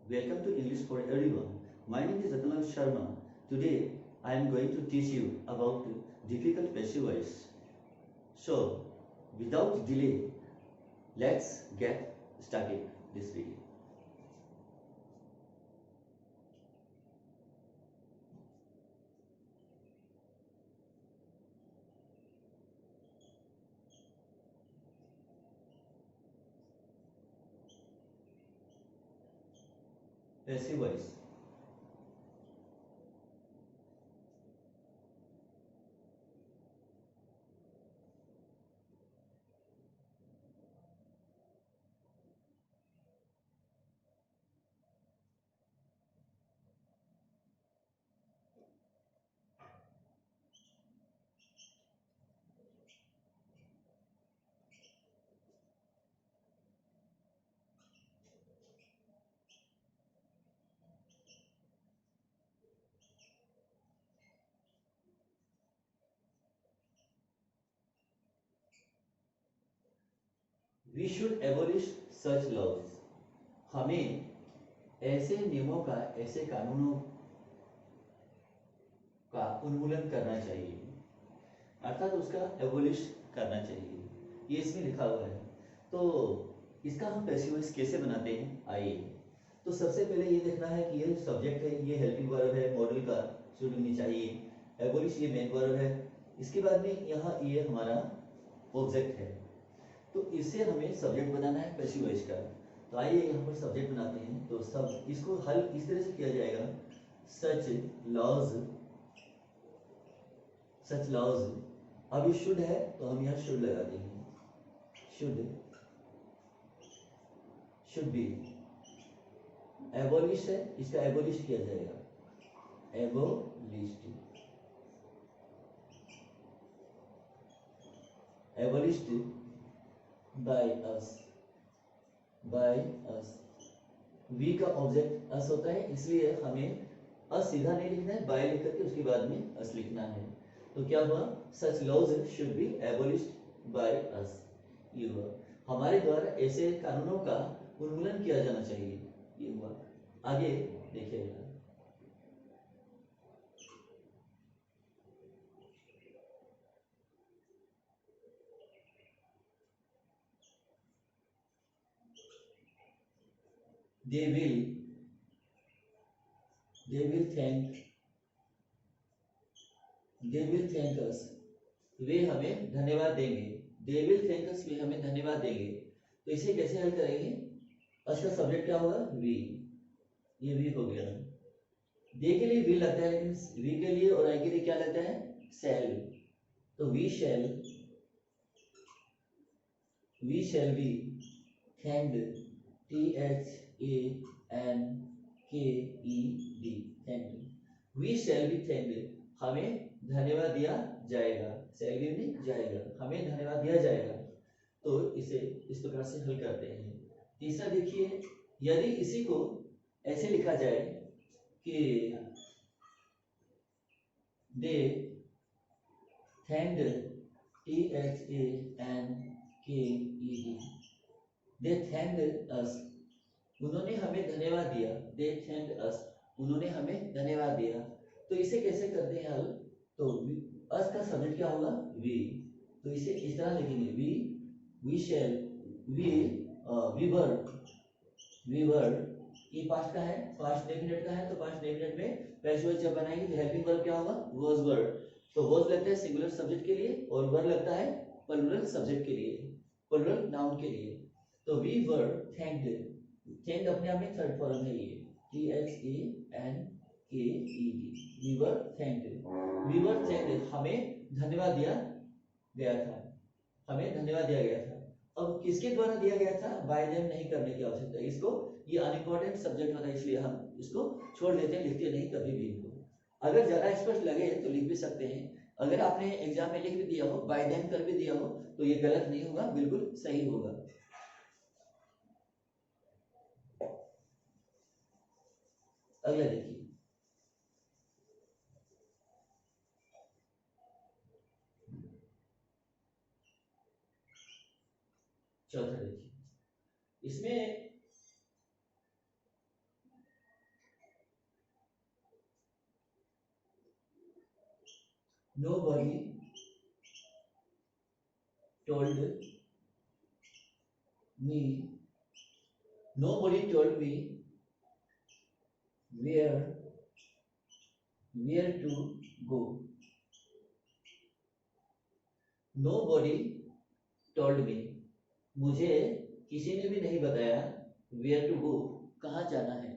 Welcome to English for Everyone. My name is Ratanav Sharma. Today I am going to teach you about difficult passive voice. So, without delay, let's get started this video. Passive voice. We should abolish such laws. हमें ऐसे नियमों का, ऐसे कानूनों का उन्मूलन करना चाहिए, अर्थात उसका एबोलिश करना चाहिए। ये इसमें लिखा हुआ है। तो इसका हम पैसिव वॉइस कैसे बनाते हैं, आइए। तो सबसे पहले ये देखना है कि ये सब्जेक्ट है, ये हेल्पिंग वर्ब है, मॉडल का शुड होनी चाहिए। एबोलिश ये मेन वर्ब है। इसके बाद में यहाँ ये हमारा ऑब्जेक्ट है। तो इससे हमें सब्जेक्ट बनाना है पैसिव वॉइस का। तो आइए यहाँ पर सब्जेक्ट बनाते हैं। तो सब इसको हल इस तरह से किया जाएगा, सच लॉज। अब ये शुड है तो हम यहाँ शुड लगा देंगे, शुड बी। एबोलिश है, इसका एबोलिश किया जाएगा, एबोलिश्ड बाय अस। वी का ऑब्जेक्ट अस होता है, इसलिए हमें अस सीधा नहीं लिखना है, बाय लिख करके उसके बाद में अस लिखना है। तो क्या हुआ, such laws should be abolished by us. ये हुआ, हमारे द्वारा ऐसे कानूनों का उन्मूलन किया जाना चाहिए। ये हुआ। आगे देखिएगा, they will thank us, वे हमें धन्यवाद देंगे। they will thank us, वे हमें धन्यवाद देंगे। तो इसे कैसे हल करेंगे, अस का सब्जेक्ट क्या होगा, वी। ये वी हो गया। दे के लिए वी लगता है, लेकिन वी के लिए और आई के लिए क्या लगता है, शैल। तो we shall be thanked, THANKED, thanked. We shall be thanked, हमें धन्यवाद दिया जाएगा। शैल बी नहीं जाएगा, हमें धन्यवाद दिया जाएगा। तो इसे इस प्रकार से हल करते हैं। तीसरा देखिए, यदि इसी को ऐसे लिखा जाए कि दे थैंक्ड, THANKED, दे थैंक्ड अस, उन्होंने हमें धन्यवाद दिया। दे थैंक्ड अस, उन्होंने हमें धन्यवाद दिया। तो इसे कैसे करते हैं हल, तो अस का सब्जेक्ट क्या होगा, वी। तो इसे इस तरह लिखेंगे, वी शैल, वी वर ये पास्ट का है, पास्ट डेफिनेट का है। तो पास्ट डेफिनेट में पैसिव वॉइस जब बनाएंगे तो हेल्पिंग वर्ब क्या होगा, वाज वर। तो वाज लगता है सिंगुलर सब्जेक्ट के लिए और वर लगता है प्लूरल सब्जेक्ट के लिए, प्लूरल नाउन के लिए। तो वी वर थैंक्ड अपने आप में थर्ड फॉर्म है, ये THANKED, वी वर थैंक्ड, हमें धन्यवाद दिया गया था, हमें धन्यवाद दिया गया था। अब किसके द्वारा दिया गया था, बाय देम नहीं करने की आवश्यकता है। इसको, ये अनइम्पोर्टेंट सब्जेक्ट होता है, इसलिए हम इसको छोड़ देते हैं, लिखते नहीं कभी भी इनको। अगर ज्यादा स्पष्ट लगे तो लिख भी सकते हैं। अगर आपने एग्जाम में लिख भी दिया हो, बाय देम कर भी दिया हो, तो ये गलत नहीं होगा, बिल्कुल सही होगा। अगला देखिए, चौथा देखिए, इसमें nobody told me where to go. Nobody told me, मुझे किसी ने भी नहीं बताया where to go, कहाँ जाना है।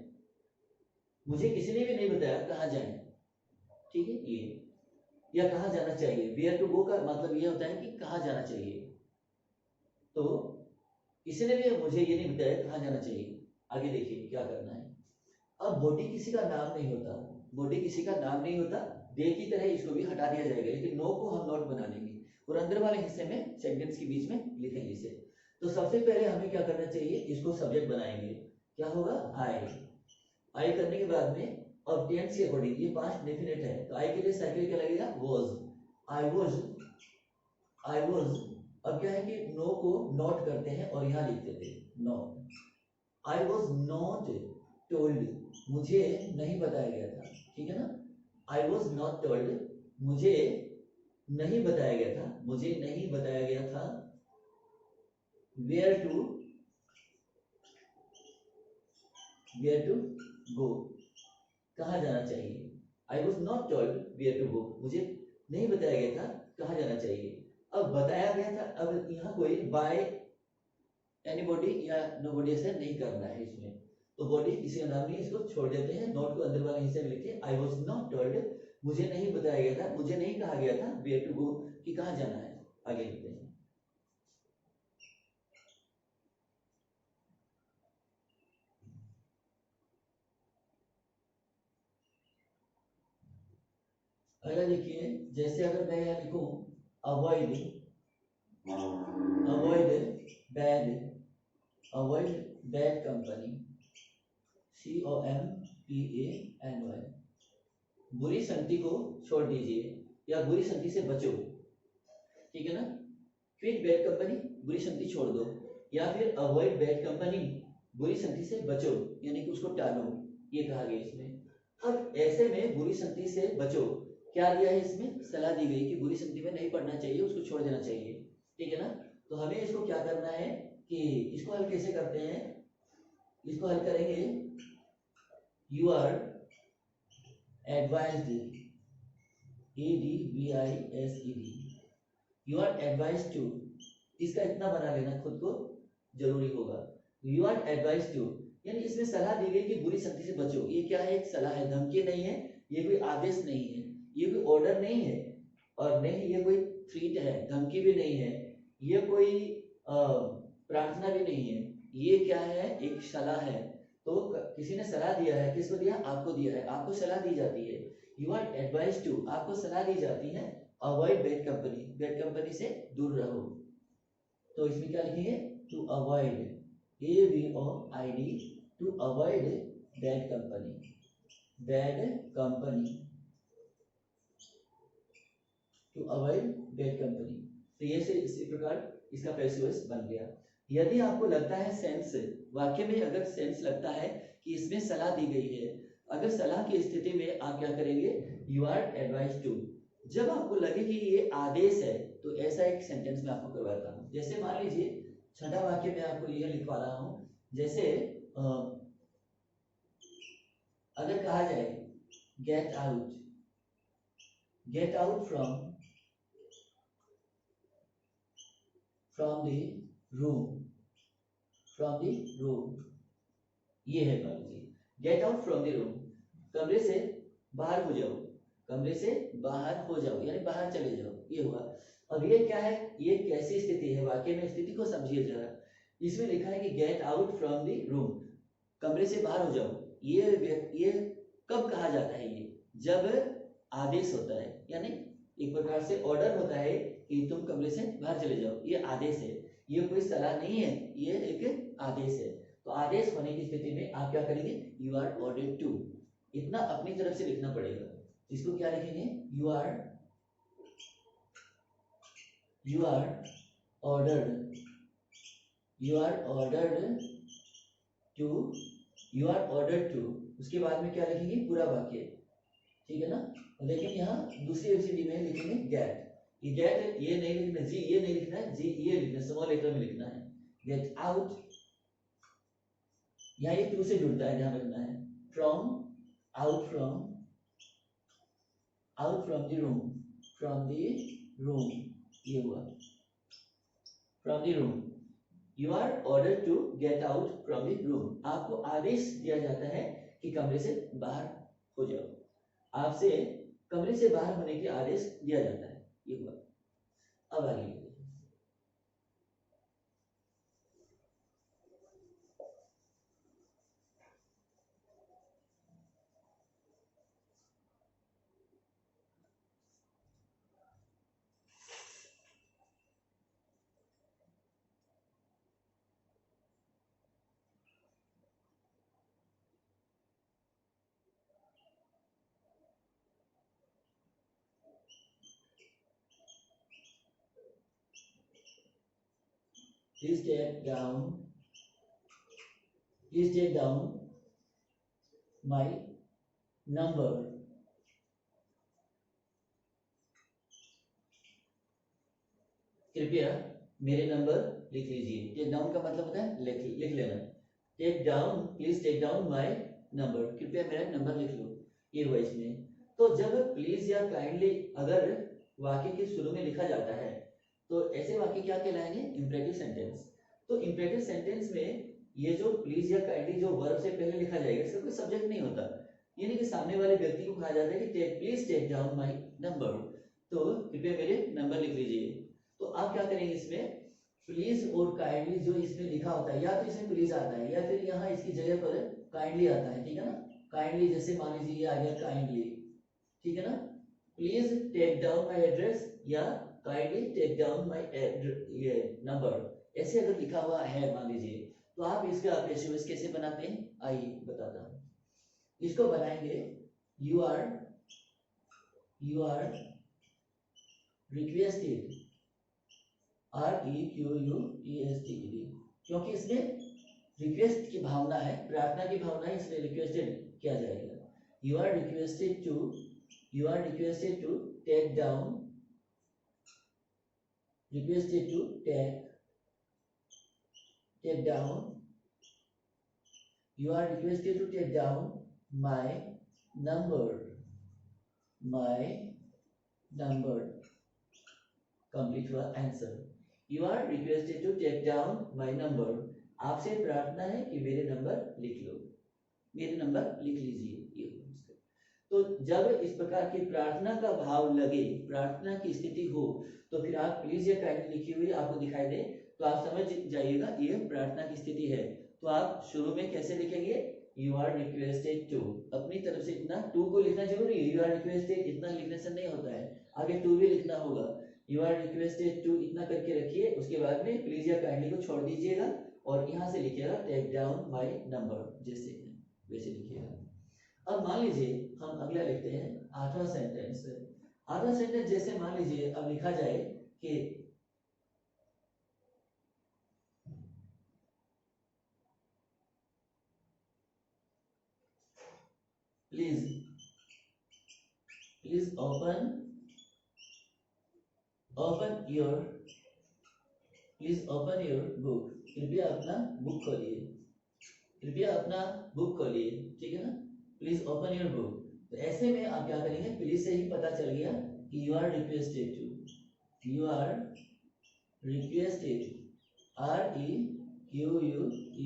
मुझे किसी ने भी नहीं बताया कहाँ जाए, ठीक है, ये या कहाँ जाना चाहिए। where to go का मतलब ये होता है कि कहाँ जाना चाहिए। तो किसी ने भी मुझे ये नहीं बताया कहाँ जाना चाहिए। आगे देखिए क्या करना है। अब बॉडी किसी का नाम नहीं होता, बॉडी किसी का नाम नहीं होता, दे की तरह इसको भी हटा दिया जाएगा, लेकिन नो को हम नॉट बना देंगे और अंदर वाले हिस्से में सेंटेंस के बीच में लिखेंगे इसे। तो सबसे पहले हमें क्या करना चाहिए, इसको सब्जेक्ट बनाएंगे। क्या होगा, आई करने के बाद में अब टेंस के अकॉर्डिंग ये पास्ट डेफिनेट है, तो आई के लिए साइकिल क्या लगेगा, वाज। I was. अब क्या है कि नो को नॉट करते हैं और यहाँ लिख देते हैं no. I was not told, मुझे नहीं बताया गया था, ठीक है ना। आई वॉज नॉट टोल्ड, मुझे नहीं बताया गया था, मुझे नहीं बताया गया था वेयर टू गो, कहाँ जाना चाहिए। I was not told where to go, मुझे नहीं बताया गया था कहाँ जाना चाहिए। अब बताया गया था, अब यहाँ कोई बाय एनीबॉडी या नोबॉडी ऐसे नहीं करना है इसमें, तो बॉडी किसी का नाम नहीं, इसको छोड़ देते हैं। नोट को अंदर वाले हिस्से में लिखिए, आई वॉज नॉट टोल्ड, मुझे नहीं बताया गया था, मुझे नहीं कहा गया था वेयर टू गो, कि कहाँ जाना है। आगे लिखते हैं। अगला देखिए, जैसे अगर मैं यहाँ लिखूं अवॉइड बैड कंपनी, COMPANY, बुरी संगति को छोड़ दीजिए या बुरी संगति से बचो, ठीक है ना। क्विट बैड कंपनी, बुरी संगति छोड़ दो, या फिर अवॉइड बैड कंपनी, बुरी संगति से बचो, यानी कि उसको टालो, ये कहा गया इसमें। अब ऐसे में बुरी संगति से बचो, क्या दिया है इसमें, सलाह दी गई कि बुरी संगति में नहीं पढ़ना चाहिए, उसको छोड़ देना चाहिए, ठीक है ना। तो हमें इसको क्या करना है कि इसको हल कैसे करते हैं, इसको हल करेंगे, you are advised, ADVISED, you are advised to, इसका इतना बना लेना खुद को जरूरी होगा। यू आर एडवाइज्ड टू, यानी इसमें सलाह दी गई कि बुरी संगति से बचो। ये क्या है, एक सलाह है, धमकी नहीं है, ये कोई आदेश नहीं है, ये कोई ऑर्डर नहीं है, और नहीं ये कोई थ्रेट है, धमकी भी नहीं है, ये कोई प्रार्थना भी नहीं है, ये क्या है, एक सलाह है। तो किसी ने सलाह दिया है, किसको दिया, आपको दिया है, आपको सलाह दी जाती है। यू आर एडवाइज्ड टू, आपको सलाह दी जाती है avoid bad company, bad company से दूर रहो। तो इसमें क्या लिखेंगे, to avoid, AVOID, to avoid bad company, to avoid bad company. तो ये से इसी प्रकार इसका पैसिव वॉइस बन गया। यदि आपको लगता है सेंस, वाक्य में अगर सेंस लगता है कि इसमें सलाह दी गई है, अगर सलाह की स्थिति में आप क्या करेंगे, यू आर एडवाइज्ड टू। जब आपको लगे कि ये आदेश है, तो ऐसा एक सेंटेंस में आपको करवाता हूँ। जैसे मान लीजिए छठा वाक्य में आपको ये लिखवा रहा हूँ, जैसे अगर कहा जाए gate out from the room, ये है, मान लीजिए gate out from the room, कमरे से बाहर हो जाओ, कमरे से बाहर हो जाओ, यानी बाहर चले जाओ, ये हुआ। अब ये क्या है, ये कैसी स्थिति है, वाक्य में स्थिति को समझिए जरा। इसमें लिखा है कि gate out from the room, कमरे से बाहर हो जाओ। ये कब कहा जाता है, ये जब आदेश होता है, यानी एक प्रकार से ऑर्डर होता है कि तुम कमरे से बाहर चले जाओ, ये आदेश है, ये कोई सलाह नहीं है, ये एक आदेश है। तो आदेश होने की स्थिति में आप क्या करेंगे, यू आर ऑर्डर्ड टू, इतना अपनी तरफ से लिखना पड़ेगा। इसको क्या लिखेंगे, यू आर ऑर्डर्ड टू, उसके बाद में क्या लिखेंगे, पूरा वाक्य, ठीक है ना। लेकिन यहाँ दूसरी एबीसीडी में लिखेंगे गेट, ये गेट ये नहीं लिखना, जी ये नहीं लिखना है, जी ये लिखना, स्मॉल लेटर में लिखना है। गेट आउट, यहाँ ये टू से जुड़ता है, ध्यान रखना है। From, out from, out from the room, from the room, ये हुआ from the room. You are order to get out from the room, आपको आदेश दिया जाता है कि कमरे से बाहर हो जाओ, आपसे कमरे से बाहर होने की आदेश दिया जाता है, ये हुआ। अब आगे please take down my number, कृपया मेरे नंबर लिख लीजिए। टेक डाउन का मतलब होता है लिख लेना। Take down, please take down my number, कृपया मेरा नंबर लिख लो, ये हुआ इसमें। तो जब प्लीज या काइंडली अगर वाक्य के शुरू में लिखा जाता है तो ऐसे वाक्य क्या कहलाएंगे, इंपरेटिव सेंटेंस। तो इंपरेटिव सेंटेंस में ये जो प्लीज या काइंडली जो वर्ब से पहले लिखा जाएगा इसका कोई सब्जेक्ट नहीं होता, यानी कि सामने वाले व्यक्ति को कहा जाता है कि please take down my number, तो कृपया मेरे नंबर लिख लीजिए। तो आप क्या करेंगे, इसमें प्लीज और काइंडली जो इसमें लिखा होता है, या तो इसमें प्लीज आता है या फिर यहाँ इसकी जगह पर काइंडली आता है, ठीक है ना। काइंडली जैसे मान लीजिए ये आ गया काइंडली, ठीक है ना। Please take down my address या काइंडली टेक डाउन माय ये नंबर, ऐसे अगर लिखा हुआ है मान लीजिए, तो आप इसका पैसिव वॉइस कैसे बनाते हैं, आइए बताता हूँ। इसको बनाएंगे यू आर रिक्वेस्टेड, REQUESTED, क्योंकि इसमें रिक्वेस्ट की भावना है, प्रार्थना की भावना है, इसलिए रिक्वेस्टेड किया जाएगा। You are requested to take down, requested to take down, you are requested to take down my number, complete हुआ answer. You are requested to take down my number, आपसे प्रार्थना है कि मेरे नंबर लिख लो, मेरे नंबर लिख लीजिए, ये उसका। तो जब इस प्रकार की प्रार्थना का भाव लगे, प्रार्थना की स्थिति हो, तो फिर आप प्लीज या काइंडली लिखी हुई आपको दिखाई दे तो आप समझ जाइएगा ये प्रार्थना की स्थिति है। तो आप शुरू में कैसे लिखेंगे, यू आर रिक्वेस्टेड टू, अपनी तरफ से इतना टू को लिखना जरूरी है, यू आर रिक्वेस्टेड इतना लिखने से नहीं होता है, आगे टू भी लिखना होगा। यू आर रिक्वेस्टेड टू इतना करके रखिए, उसके बाद में प्लीज या काइंडली को छोड़ दीजिएगा और यहाँ से लिखिएगा टेक डाउन माय नंबर, जैसे वैसे लिखिएगा। अब मान लीजिए हम अगला लिखते हैं आठवां सेंटेंस। आठवां सेंटेंस जैसे मान लीजिए अब लिखा जाए कि प्लीज ओपन योर बुक, कृपया अपना बुक खोलिए, कृपया अपना बुक खोलिए, ठीक है ना। प्लीज ओपन योर बुक, तो ऐसे में आप क्या करेंगे, प्लीज से ही पता चल गया कि you are requested to, you are requested,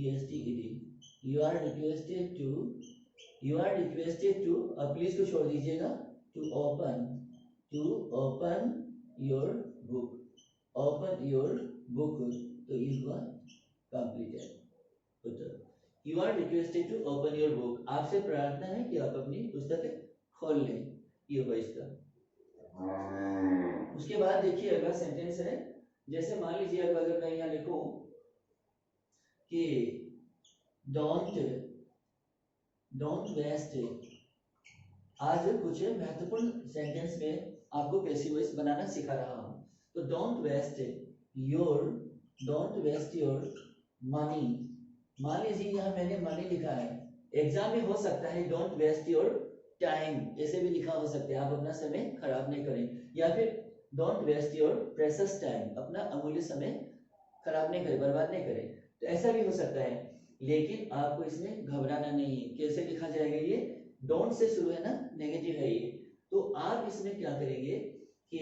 REQUESTED, you are requested to, अब प्लीज को छोड़ दीजिएगा, to open your book, open your book, तो ये हुआ completed. You are requested to open your book, आपसे प्रार्थना है कि आप अपनी पुस्तक खोल लें, ये हुआ इसका। उसके बाद देखिए अगला सेंटेंस है, जैसे मान लीजिए अगर मैं यहाँ लिखूं कि डोंट वेस्ट, आज कुछ महत्वपूर्ण सेंटेंस में आपको पैसिव वॉइस बनाना सिखा रहा हूं। तो डोंट वेस्ट योर मनी, मान लीजिए यहाँ मैंने मनी लिखा है, एग्जाम में हो सकता है डोंट वेस्ट योर टाइम ऐसे भी लिखा हो सकता है, आप अपना समय खराब नहीं करें, या फिर don't waste your precious time, अपना अमूल्य समय खराब नहीं करें, बर्बाद नहीं करें, तो ऐसा भी हो सकता है। लेकिन आपको इसमें घबराना नहीं है। कैसे लिखा जाएगा ये, डोंट से शुरू है ना, नेगेटिव है ये, तो आप इसमें क्या करेंगे कि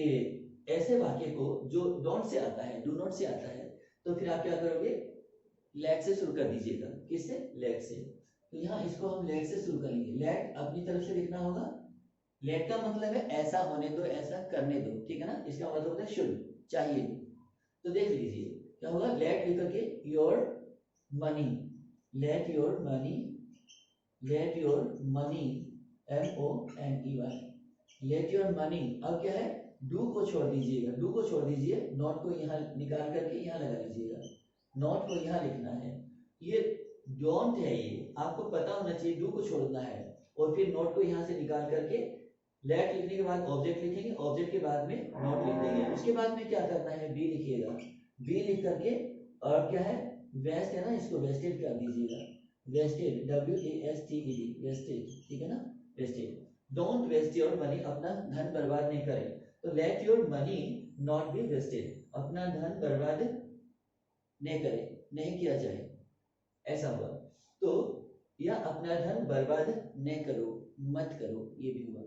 ऐसे वाक्य को जो डोंट से आता है, डू नॉट से आता है, तो फिर आप क्या करोगे, लेट से शुरू कर दीजिएगा। किससे, लेट से। तो यहाँ इसको हम लेट से शुरू करेंगे। लेट अपनी तरफ से लिखना होगा। लेट का मतलब है ऐसा होने दो, ऐसा करने दो, ठीक है ना, इसका मतलब होता है शुड, चाहिए। तो देख लीजिए क्या होगा, लेट लिख करके your money, late your money, late your money, MONEY, late your money. अब क्या है, डू को छोड़ दीजिएगा, डू को छोड़ दीजिए, नॉट को यहाँ निकाल करके यहाँ लगा लीजिएगा, नॉट को यहाँ लिखना है। ये डोंट है, ये आपको पता होना चाहिए, डू को छोड़ना है, और फिर नॉट को यहाँ से निकाल करके लेट लिखने के बाद ऑब्जेक्ट लिखेंगे, ऑब्जेक्ट के बाद में नॉट लिख देंगे। उसके बाद में क्या करना है, बी लिखिएगा, बी लिख करके और क्या है, वेस्ट है ना, इसको वेस्टेड कर दीजिएगा, वेस्टेड, WASTED, वेस्टेड, ठीक है ना, wasted. Don't waste your money, अपना धन बर्बाद नहीं करें। तो let your money not be wasted, अपना धन बर्बाद नहीं करें, नहीं किया जाए, ऐसा हुआ। तो या अपना धन बर्बाद नहीं करो, मत करो, ये भी हुआ।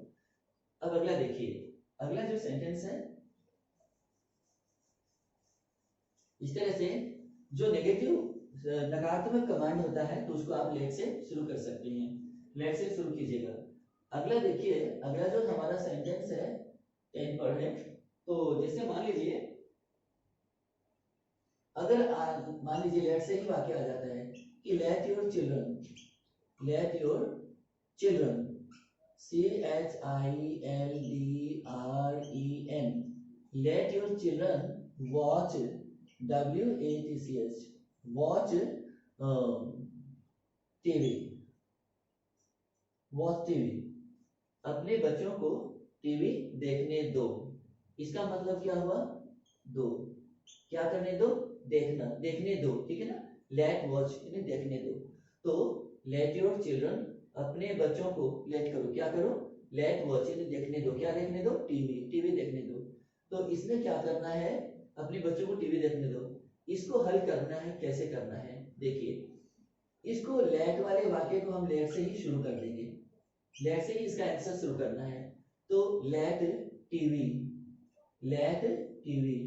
अब अगला देखिए, अगला जो सेंटेंस है, इस तरह से जो नेगेटिव नकारात्मक कमांड होता है तो उसको आप लेट से शुरू कर सकते हैं, लेट से शुरू कीजिएगा। अगला देखिए, अगला जो हमारा सेंटेंस है 10 पर है, तो जैसे मान लीजिए, अगर मान लीजिए लेट से ही वाक्य आ जाता है कि let your children, let your children, CHILDREN, let your children watch, WATCH, watch TV, watch TV, अपने बच्चों को टीवी देखने दो। इसका मतलब क्या हुआ, दो, क्या करने दो, देखना, देखने दो, ठीक है ना, लेट वॉच यानी देखने दो। तो लेट योर चिल्ड्रन, अपने बच्चों को लेट करो, क्या करो, लेट वॉच यानी देखने दो, क्या देखने दो, टीवी, टीवी देखने दो। तो इसमें क्या करना है, अपने बच्चों को टीवी देखने दो। इसको हल करना है, कैसे करना है, देखिए, इसको लेट वाले वाक्य को हम लेट से ही शुरू कर देंगे, लेट से ही इसका आंसर शुरू करना है। तो लेट टीवी, लेट टीवी,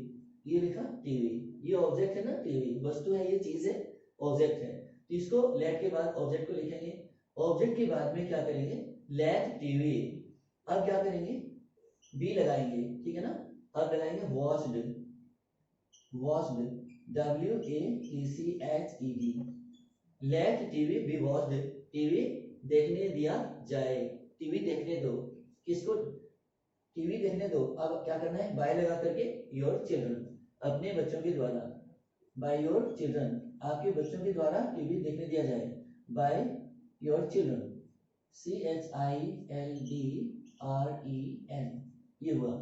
ये लिखा टीवी, ये ऑब्जेक्ट है ना, टीवी वस्तु है, ये चीज है, ऑब्जेक्ट है, तो इसको लेट के बाद ऑब्जेक्ट को लिखेंगे, ऑब्जेक्ट के बाद में क्या करेंगे, लेट टीवी। अब क्या करेंगे, बी लगाएंगे, ठीक है ना, अब लगाएंगे watched, watched, WATCHED, let TV be watched, TV देखने दिया जाए, टीवी देखने दो, किसको, टीवी देखने दो। अब क्या करना है, बाय लगा करके योर चिल्ड्रन, अपने बच्चों के द्वारा, बाय योर चिल्ड्रन, आपके बच्चों के द्वारा टीवी देखने दिया जाए, बाय योर चिल्ड्रन, CHILDREN, ये हुआ।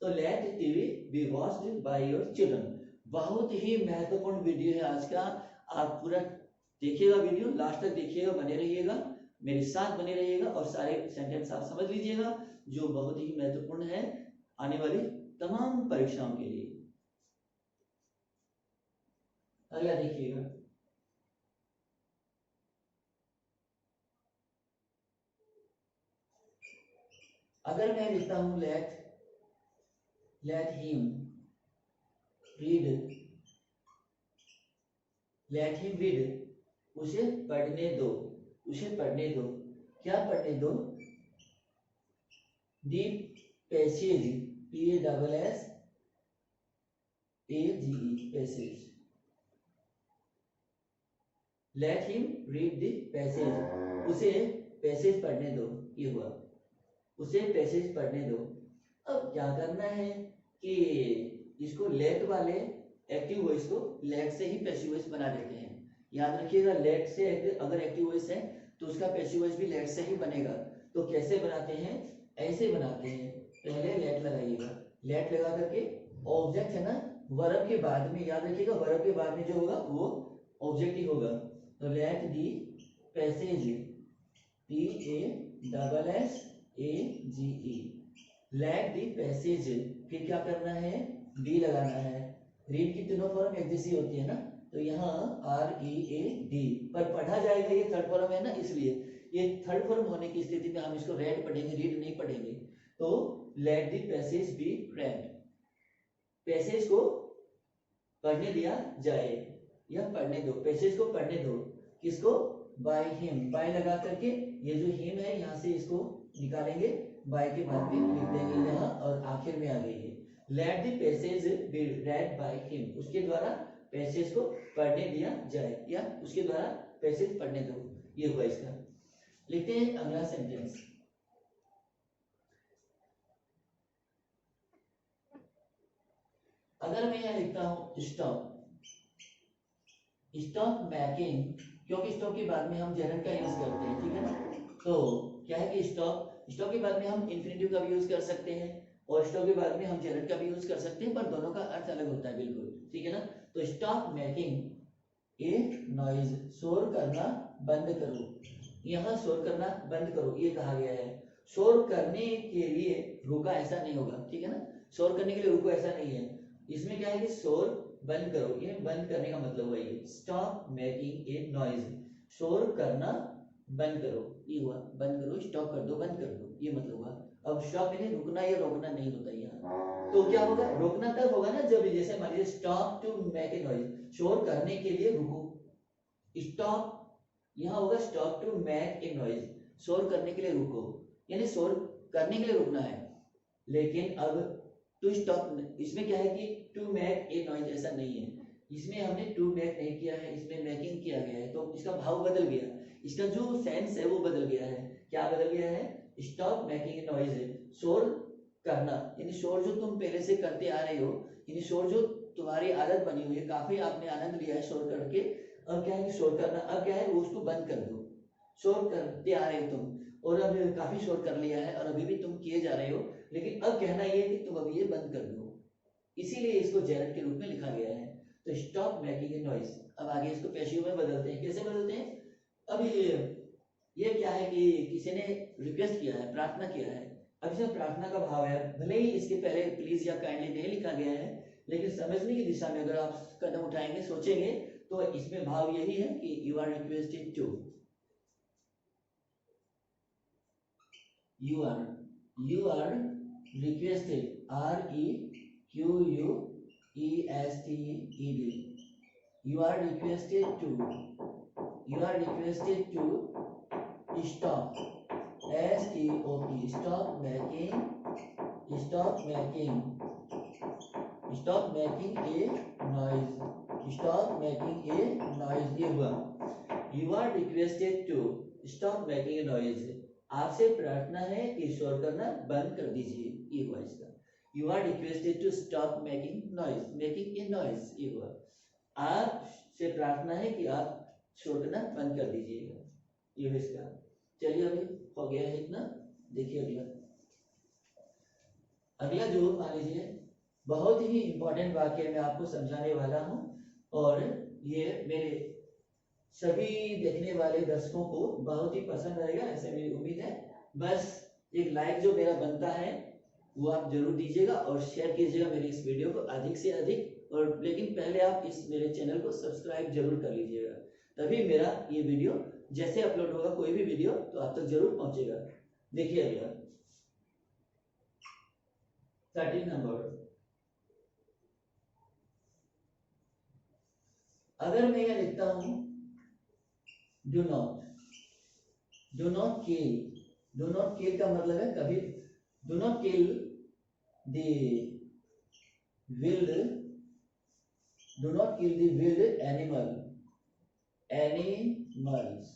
तो let TV be watched by your children. बहुत ही महत्वपूर्ण वीडियो है आज का, आप पूरा देखिएगा, वीडियो लास्ट तक देखिएगा, बने रहिएगा, मेरे साथ बने रहिएगा, और सारे सेंटेंस आप समझ लीजिएगा, जो बहुत ही महत्वपूर्ण है आने वाली तमाम परीक्षाओं के लिए। अगला देखिएगा, अगर मैं लिखता हूं let, let him read, let him read, उसे पढ़ने दो, उसे पढ़ने दो, क्या पढ़ने दो, the passage, PASSAGE, passage, let him read the passage, उसे पैसेज पढ़ने दो, ये हुआ, उसे पैसेज पढ़ने दो। अब क्या करना है कि इसको लेट वाले एक्टिव वॉइस को लेट से ही पैसिव वॉइस बना देते हैं। याद रखिएगा, लेट से अगर एक्टिव वॉइस है तो उसका पैसिव वॉइस भी लेट से ही बनेगा। तो कैसे बनाते हैं, ऐसे बनाते हैं, पहले लेट लगाइएगा, लेट लगा करके ऑब्जेक्ट है ना, वर्ब के बाद में, याद रखिएगा वर्ब के बाद में जो होगा वो ऑब्जेक्ट ही होगा। तो let the passage, PASSAGE, AGE, late the passage, फिर क्या करना है, डी लगाना है। रीड की तीनों फॉर्म एक जैसी होती है ना, तो यहाँ READ, पर पढ़ा जाएगा, ये थर्ड फॉर्म है ना, इसलिए ये थर्ड फॉर्म होने की स्थिति में हम इसको रेड पढ़ेंगे, रीड नहीं पढ़ेंगे। तो let the passage be read, passage को पढ़ने दिया जाए या पढ़ने दो, पैसेज को पढ़ने दो। किसको, बाय हिम, बाय लगा करके ये जो हिम है यहाँ से इसको निकालेंगे, बाय के बाद में लिख देंगे यहाँ, और आखिर में आ गई है let the passage be read by him, उसके द्वारा पैसेज को पढ़ने दिया जाए या उसके द्वारा पैसेज पढ़ने दो। ये हुआ इसका। लिखते हैं अगला सेंटेंस। अगर मैं यहाँ लिखता हूं स्टॉप, स्टॉप मेकिंग, क्योंकि स्टॉप के बाद में हम जेरंड का यूज करते हैं, ठीक है ना, तो क्या है कि स्टॉप, स्टॉप के बाद में हम इंफिनिटिव का भी यूज कर सकते हैं और स्टॉप के बाद में हम जेरंड का भी यूज कर सकते हैं, पर दोनों का अर्थ अलग होता है बिल्कुल, ठीक है ना। तो स्टॉप मेकिंग ए नॉइज, शोर करना बंद करो, यहाँ शोर करना बंद करो ये कहा गया है। शोर करने के लिए रुका ऐसा नहीं होगा, ठीक है ना, शोर करने के लिए रुको ऐसा नहीं है। इसमें क्या है कि शोर बंद करो, ये बंद करने का मतलब हुआ ये, स्टॉप मेकिंग ए नॉइज, शोर करना बंद करो, ये हुआ, बंद करो, स्टॉप कर दो, बंद कर दो, ये मतलब हुआ। अब स्टॉप यानी रुकना या रोकना नहीं होता यहाँ, तो क्या होगा, रोकना तब होगा ना जब, जैसे मान लीजिए stop to make a noise, शोर करने के लिए रुको, स्टॉप यहाँ होगा stop to make a noise, शोर करने के लिए रुको, यानी शोर करने के लिए रुकना है। लेकिन अब टू स्टॉप, इसमें क्या है कि टू मेक ए नॉइज ऐसा नहीं है, इसमें हमने टू मेक नहीं किया है, इसमें मेकिंग किया गया है, तो इसका भाव बदल गया, इसका जो सेंस है वो बदल गया है। क्या बदल गया है, स्टॉप मेकिंग ए नॉइज है शोर करना, यानी शोर जो तुम पहले से करते आ रहे हो, यानी शोर जो तुम्हारी आदत बनी हुई है, काफी आपने आनंद लिया है शोर करके, अब क्या है कि शोर करना, अब क्या है वो उसको बंद कर दो, शोर करते आ रहे हो तुम और अब काफी शोर कर लिया है और अभी भी तुम किए जा रहे हो, लेकिन अब कहना ये है कि तुम अभी ये बंद कर दो, इसीलिए इसको जेरंड के रूप में लिखा गया है। तो स्टॉप मेकिंग ए नॉइज। अब आगे इसको पैसिव में बदलते हैं, कैसे बदलते हैं, अब ये क्या है कि किसी ने रिक्वेस्ट किया है, प्रार्थना किया है, अब इसमें प्रार्थना का भाव है, भले ही इसके पहले प्लीज या काइंडली नहीं लिखा गया है, लेकिन समझने की दिशा में अगर आप कदम उठाएंगे, सोचेंगे, तो इसमें भाव यही है कि you are requested to, you are requested, REQUESTED, you are requested to stop, STOP, stop making a noise, stop making a noise, ये हुआ, you are requested to stop making a noise, आपसे प्रार्थना है कि शोर करना बंद कर दीजिए, ये हुआ इसका। You are requested to stop making a noise, ये हुआ, आपसे प्रार्थना है कि आप शोर करना बंद कर दीजिएगा, ये हुआ इसका। चलिए अभी हो गया है इतना, देखिए अगला जो मान लीजिए बहुत ही इंपॉर्टेंट वाक्य मैं आपको समझाने वाला हूं, और ये मेरे सभी देखने वाले दर्शकों को बहुत ही पसंद आएगा ऐसे मेरी उम्मीद है। बस एक लाइक जो मेरा बनता है वो आप जरूर दीजिएगा और शेयर कीजिएगा मेरी इस वीडियो को अधिक से अधिक, और लेकिन पहले आप इस मेरे चैनल को सब्सक्राइब जरूर कर लीजिएगा, तभी मेरा ये वीडियो जैसे अपलोड होगा कोई भी वीडियो तो आप तक जरूर पहुंचेगा। देखिए अगला 13 नंबर, अगर मैं यह लिखता हूं do not kill का मतलब है कभी, do not kill the wild animals,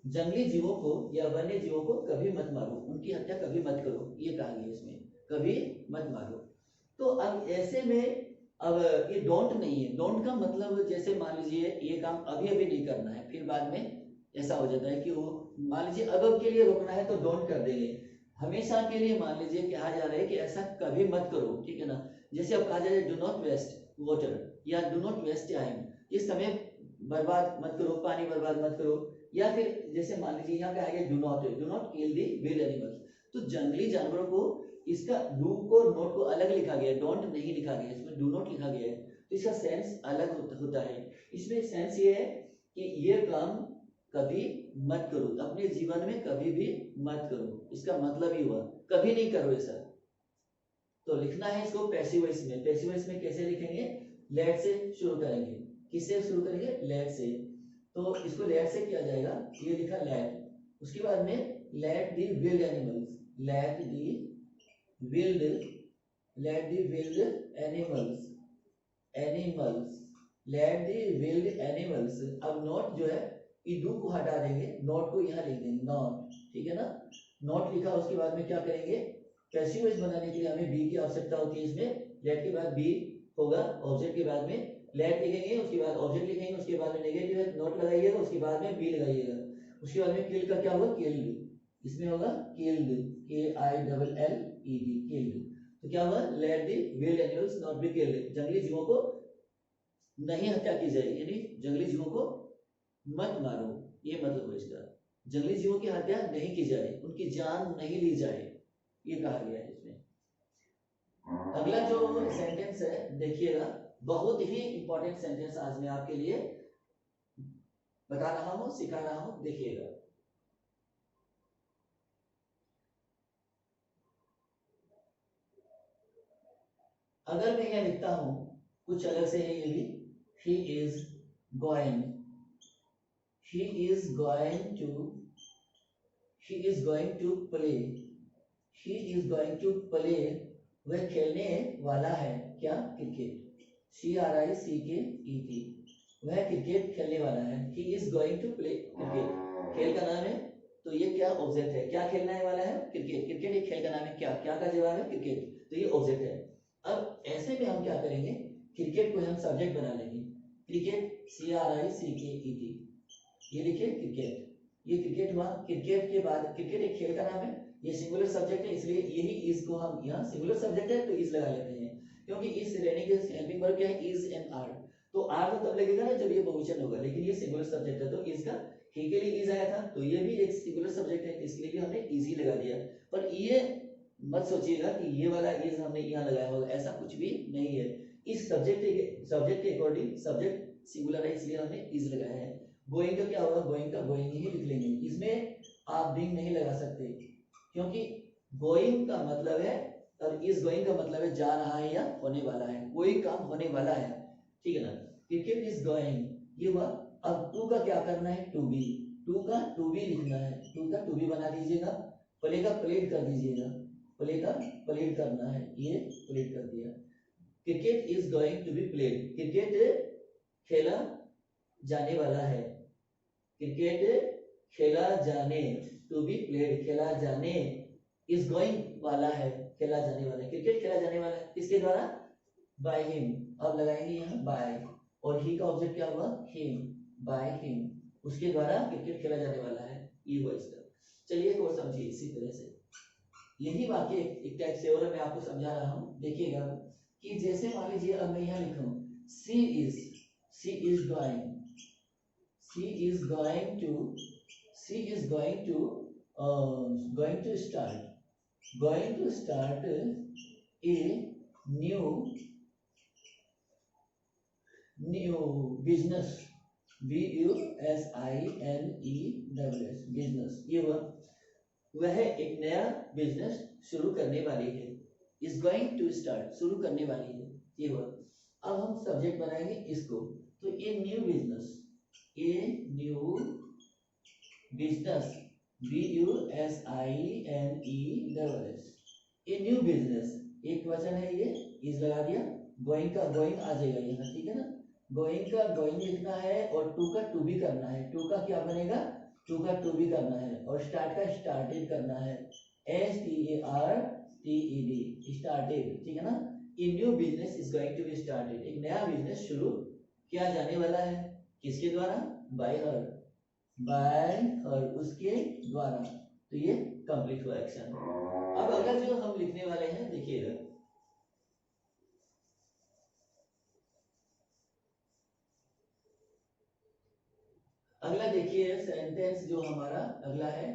जंगली जीवों को या वन्य जीवों को कभी मत मारो, उनकी हत्या कभी मत करो, ये कहा गया इसमें, कभी मत मारो। तो अब ऐसे में अब ये डोंट नहीं है, डोंट का मतलब जैसे मान लीजिए ये काम अभी अभी नहीं करना है, फिर बाद में ऐसा हो जाता है कि वो मान लीजिए अब के लिए रोकना है तो डोंट कर देंगे, हमेशा के लिए मान लीजिए कहा जा रहा है कि ऐसा कभी मत करो, ठीक है ना। जैसे अब कहा जा रहा है डू नॉट वेस्ट वाटर या डू नॉट वेस्ट टाइम, इस समय बर्बाद मत करो, पानी बर्बाद मत करो, या फिर जैसे मान लीजिए यहाँ पे आ गया do not kill the wild animals, तो जंगली जानवरों को इसका डू को नोट को अलग लिखा गया है, डोंट नहीं लिखा गया है, इसमें डू नॉट लिखा गया है, तो इसका सेंस अलग होता है। इसमें सेंस ये है कि ये काम कभी मत करो, अपने जीवन में कभी भी मत करो, इसका मतलब ही हुआ कभी नहीं करो ऐसा। तो लिखना है इसको पैसिव वॉइस में। पैसिव वॉइस में कैसे लिखेंगे, लेट से शुरू करेंगे। किससे शुरू करेंगे, लेट से। तो इसको लेट से किया जाएगा, ये लिखा लेट, उसके बाद में let the wild animals, let the wild, let the wild animals, animals, let the wild animals. अब नॉट जो है डू को हटा देंगे, नॉट को यहाँ लिख देंगे, नॉट, ठीक है ना। नॉट लिखा, उसके बाद में क्या करेंगे, पैसिव वॉइस बनाने के लिए हमें बी की आवश्यकता होती है इसमें। लेट के बाद बी होगा, ऑब्जेक्ट के बाद में लेट लिखेंगे, उसके बाद ऑब्जेक्ट लिखेंगे, उसके बाद में नेगेटिव है नॉट लगाइएगा, उसके बाद में बी लगाइएगा, उसके बाद में किल का क्या होगा, किल्ड, इसमें होगा किल्ड, KILLED, किल्ड। तो क्या हुआ, let the wild animals not be killed, जंगली जीवों को नहीं हत्या की जाए, यानी जंगली जीवों को मत मारो, ये मतलब है इसका, जंगली जीवों की हत्या नहीं की जाए, उनकी जान नहीं ली जाए, ये कहा गया है इसमें। अगला जो सेंटेंस है देखिएगा, बहुत ही इंपॉर्टेंट सेंटेंस आज मैं आपके लिए बता रहा हूं, सिखा रहा हूं, देखिएगा। अगर मैं यह लिखता हूं कुछ अलग से है, ये भी, he is going, he is going to, he is going to play, he is going to play, वह खेलने वाला है क्या, क्रिकेट, CRICKET, वह क्रिकेट खेलने वाला है, he is going to play cricket, खेल का नाम है, तो ये क्या ऑब्जेक्ट है, क्या खेलने वाला है, क्रिकेट, क्रिकेट एक खेल का नाम है, क्या क्या का जवाब है, क्रिकेट, तो ये ऑब्जेक्ट है। अब ऐसे में हम क्या करेंगे, क्रिकेट को हम सब्जेक्ट बना लेंगे, क्रिकेट CRICKET, ये लिखिए क्रिकेट, ये क्रिकेट हुआ। क्रिकेट के बाद, क्रिकेट एक खेल का नाम है, ये सिंगुलर सब्जेक्ट है, इसलिए यही इज को हम यहाँ सिंगुलर सब्जेक्ट है तो इज लगा लेते हैं, क्योंकि इस रहने के हेल्पिंग वर्ब क्या है, इज एंड आर, तो आर तो तब लगेगा ना जब ये बहुवचन होगा, लेकिन ये सिंगुलर सब्जेक्ट है, तो इसका ही के लिए इज आया था, तो ये भी एक सिंगुलर सब्जेक्ट है, इसके लिए भी हमने इजी लगा दिया। पर ये मत सोचिएगा कि ये वाला इज हमने यहाँ लगाया होगा, ऐसा कुछ भी नहीं है, इस सब्जेक्ट के अकॉर्डिंग सब्जेक्ट सिंगुलर है, इसलिए हमने इज लगाया है। गोइंग का क्या होगा, गोइंग का गोइंग ही लिख लेंगे, इसमें आप बिंग नहीं लगा सकते, क्योंकि गोइंग का मतलब है, और इज गोइंग का मतलब है जा रहा है या होने वाला है, कोई काम होने वाला है, ठीक है ना। क्रिकेट इज गोइंग, ये हुआ। अब टू का क्या करना है, टू बी, टू का टू बी लिखना है, टू का टू बी बना दीजिएगा, प्ले का प्लेड कर दीजिएगा, प्ले का प्लेड करना है, ये प्लेड कर दिया। Cricket is going to be played, cricket खेला जाने वाला है, क्रिकेट खेला जाने, टू बी प्लेड खेला जाने, इज गोइंग वाला है, खेला जाने वाला है, क्रिकेट खेला जाने वाला है, किसके द्वारा, बाय हिम, अब लगाएंगे यहाँ बाय, और ही का ऑब्जेक्ट क्या हुआ, हिम, बाय हिम, उसके द्वारा क्रिकेट खेला जाने वाला है, ये हुआ इसका। चलिए एक और समझिए इसी तरह से, यही वाक्य एक टाइप से और मैं आपको समझा रहा हूँ, देखिएगा कि जैसे मान लीजिए अब मैं यहाँ लिखूं, she is going, she is going to start a new business, BUSINESS, business, ये वह एक नया बिजनेस शुरू करने वाली है, is going to start, शुरू करने वाली है, ये अब हम सब्जेक्ट बनाएंगे इसको, तो ये new business, a new business, BUSINESS, a new business, एक वचन है, ये इज लगा दिया, गोइंग का गोइंग आ जाएगा यहाँ, ठीक है ना, गोइंग का गोइंग लिखना है, और टू का टू भी करना है, टू का क्या बनेगा, टू का टू भी करना है, और स्टार्ट का स्टार्टेड करना है, STARTED, स्टार्टेड, ठीक है ना। A new business is going to be started, एक नया बिजनेस शुरू किया जाने वाला है, किसके द्वारा, बाय हर, उसके द्वारा, तो ये कंप्लीट हुआ एक्शन। अब अगर जो हम लिखने वाले हैं देखिएगा, अगला देखिए सेंटेंस जो हमारा अगला है,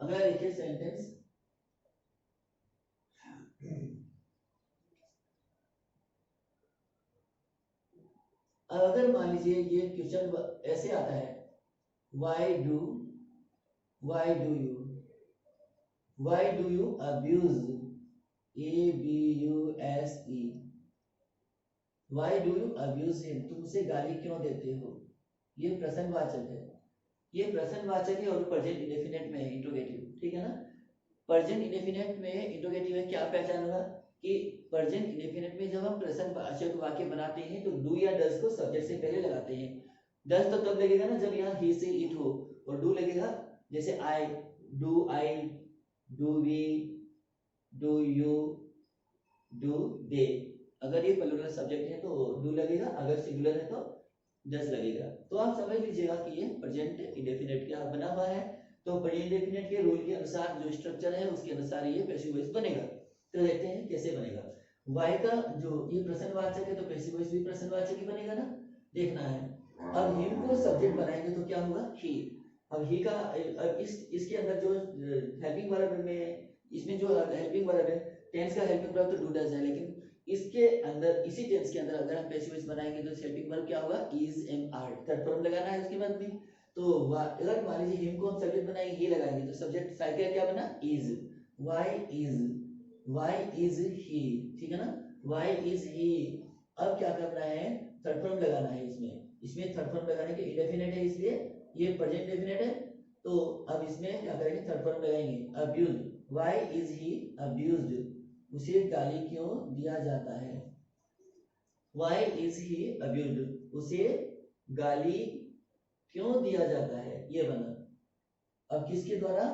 अगला देखिए सेंटेंस, अगर मान लीजिए ये क्वेश्चन ऐसे आता है, why do why do you why do you abuse, abuse, why do you abuse him, तुम उसे गाली क्यों देते हो। ये प्रश्नवाचक है, ये प्रश्नवाचक है और प्रेजेंट इंडेफिनिट में है, इंट्रोगेटिव, ठीक है ना। प्रेजेंट इंडेफिनिट में इंट्रोगेटिव है, क्या पहचान होगा कि प्रेजेंट इंडेफिनिट में जब हम प्रश्नवाचक वाक्य बनाते हैं तो डू या डज को सब्जेक्ट से पहले लगाते हैं। डज तो तब लगेगा ना जब यहाँ ही से इट हो, और डू लगेगा जैसे I, do we, do you, do they. अगर ये प्लूरल सब्जेक्ट है तो डू लगेगा, अगर सिंगुलर है तो डज लगेगा। तो आप समझ लीजिएगा कि ये प्रेजेंट इंडेफिनिट क्या बना हुआ है। तो प्रेजेंट इंडेफिनिट के रूल के अनुसार जो स्ट्रक्चर है उसके अनुसार ये पैसिव वॉइस बनेगा। तो देखते हैं कैसे बनेगा। वाई का जो ये प्रश्नवाचक है तो पैसिव वॉइस भी प्रश्नवाचक ही बनेगा ना, देखना है। अब हिम को सब्जेक्ट बनाएंगे तो क्या होगा, ही। अब ही का अब इसके अंदर जो हेल्पिंग वर्ब में, इसमें जो हेल्पिंग वर्ब है, टेंस का हेल्पिंग वर्ब तो डू डज है, लेकिन इसके अंदर इसी टेंस के अंदर अगर हम पैसिव वॉइस बनाएंगे तो हेल्पिंग वर्ब क्या होगा, is, am, are, third form लगाना है उसके बाद में। तो अगर मान लीजिए हिम को हम सब्जेक्ट बनाएंगे, ही लगाएंगे तो सब्जेक्ट साइकिल क्या बना, इज, वाई इज ही, ठीक है ना, वाई इज ही। अब क्या करना है, थर्ड फॉर्म लगाना है इसमें, इसमें थर्ड फॉर्म लगाने के इंडेफिनिट है इसलिए ये प्रेजेंट डेफिनेट है। तो अब इसमें क्या करेंगे, थर्ड फॉर्म लगाएंगे, abuse, why is he abused, उसे गाली क्यों दिया जाता है। वाई इज ही अब्यूज्ड, उसे गाली क्यों दिया जाता है, ये बना। अब किसके द्वारा,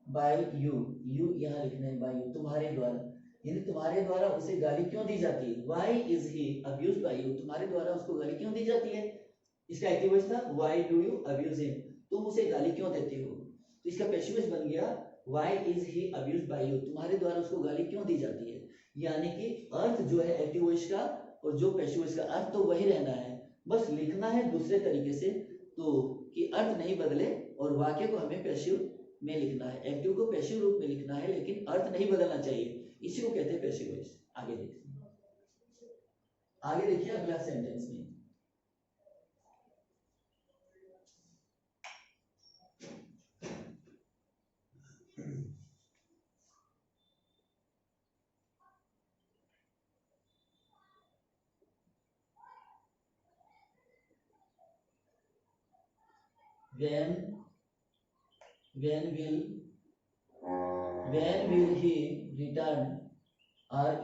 बाय यू, यू यहाँ लिखना है, बाय यू, तुम्हारे द्वारा, यानी तुम्हारे द्वारा उसे गाली क्यों दी जाती है। Why is he abused by you, तुम्हारे द्वारा उसको गाली क्यों दी जाती है। इसका एक्टिव वॉइस था why do you abuse him, तुम उसे गाली क्यों देते हो। तो इसका पैसिव वॉइस बन गया why is he abused by you, तुम्हारे द्वारा उसको गाली क्यों दी जाती है। यानी कि अर्थ जो है एक्टिव वॉइस का और जो पैसिव वॉइस का अर्थ तो वही रहना है, बस लिखना है दूसरे तरीके से, तो कि अर्थ नहीं बदले और वाक्य को हमें पैसिव में लिखना है, एक्टिव को पैसिव रूप में लिखना है, लेकिन अर्थ नहीं बदलना चाहिए, इसी को कहते हैं पैसिव वॉइस। आगे देखिए, आगे देखिए अगला सेंटेंस में, when will he return, return,